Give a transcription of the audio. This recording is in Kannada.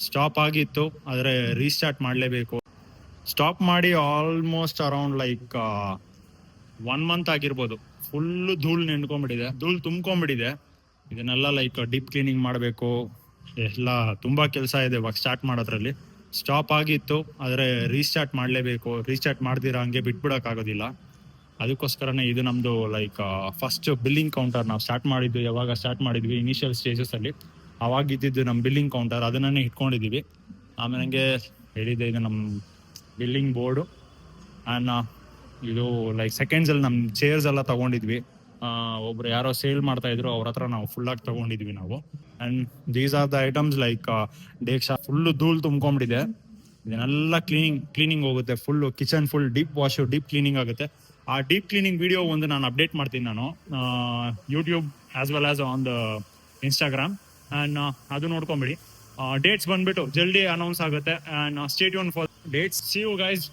ಸ್ಟಾಪ್ ಆಗಿತ್ತು, ಆದರೆ ರೀಸ್ಟಾರ್ಟ್ ಮಾಡಲೇಬೇಕು. ಸ್ಟಾಪ್ ಮಾಡಿ ಆಲ್ಮೋಸ್ಟ್ ಅರೌಂಡ್ ಲೈಕ್ 1 ಮಂತ್ ಆಗಿರ್ಬೋದು. ಫುಲ್ಲು ಧೂಳು ನೆನ್ಕೊಂಡ್ಬಿಟ್ಟಿದೆ, ಧೂಳು ತುಂಬ್ಕೊಂಡ್ಬಿಟ್ಟಿದೆ. ಇದನ್ನೆಲ್ಲ ಲೈಕ್ ಡೀಪ್ ಕ್ಲೀನಿಂಗ್ ಮಾಡಬೇಕು, ಎಲ್ಲ ತುಂಬ ಕೆಲಸ ಇದೆ ಇವಾಗ ಸ್ಟಾರ್ಟ್ ಮಾಡೋದ್ರಲ್ಲಿ. ಸ್ಟಾಪ್ ಆಗಿತ್ತು, ಆದರೆ ರೀಸ್ಟಾರ್ಟ್ ಮಾಡಲೇಬೇಕು. ರೀಸ್ಟಾರ್ಟ್ ಮಾಡ್ದಿರಾ ಹಂಗೆ ಬಿಟ್ಬಿಡೋಕ್ಕಾಗೋದಿಲ್ಲ. ಅದಕ್ಕೋಸ್ಕರನೇ ಇದು ನಮ್ಮದು ಲೈಕ್ ಫಸ್ಟ್ ಬಿಲ್ಲಿಂಗ್ ಕೌಂಟರ್. ನಾವು ಯಾವಾಗ ಸ್ಟಾರ್ಟ್ ಮಾಡಿದ್ವಿ ಇನಿಷಿಯಲ್ ಸ್ಟೇಜಸಲ್ಲಿ, ಅವಾಗಿದ್ದು ನಮ್ಮ ಬಿಲ್ಲಿಂಗ್ ಕೌಂಟರ್, ಅದನ್ನೇ ಇಟ್ಕೊಂಡಿದ್ದೀವಿ. ಆಮೇಲೆ ನನಗೆ ಹೇಳಿದ್ದೆ, ಇದು ನಮ್ಮ ಬಿಲ್ಲಿಂಗ್ ಬೋರ್ಡು. ಆ್ಯಂಡ್ ಇದು ಲೈಕ್ ಸೆಕೆಂಡ್ಸಲ್ಲಿ ನಮ್ಮ ಚೇರ್ಸ್ ಎಲ್ಲ ತೊಗೊಂಡಿದ್ವಿ. ಒಬ್ರು ಯಾರೋ ಸೇಲ್ ಮಾಡ್ತಾ ಇದ್ರು, ಅವ್ರ ಹತ್ರ ನಾವು ಫುಲ್ಲಾಗಿ ತೊಗೊಂಡಿದ್ವಿ ನಾವು. And these are the items like ಡೇಕ್ಷಾ ಫುಲ್ಲು ಧೂಳು ತುಂಬ್ಕೊಂಡ್ಬಿಟ್ಟಿದೆ. ಇದನ್ನೆಲ್ಲ ಕ್ಲೀನಿಂಗ್ ಹೋಗುತ್ತೆ. Full kitchen full deep cleaning ಆಗುತ್ತೆ. ಆ ಡೀಪ್ ಕ್ಲೀನಿಂಗ್ ವಿಡಿಯೋ ಒಂದು ನಾನು ಅಪ್ಡೇಟ್ ಮಾಡ್ತೀನಿ ನಾನು YouTube as well as on the Instagram. And ಅದು ನೋಡ್ಕೊಂಬಿಡಿ. ಡೇಟ್ಸ್ ಬಂದ್ಬಿಟ್ಟು ಜಲ್ದಿ ಅನೌನ್ಸ್ ಆಗುತ್ತೆ. And stay tune for dates. See you guys.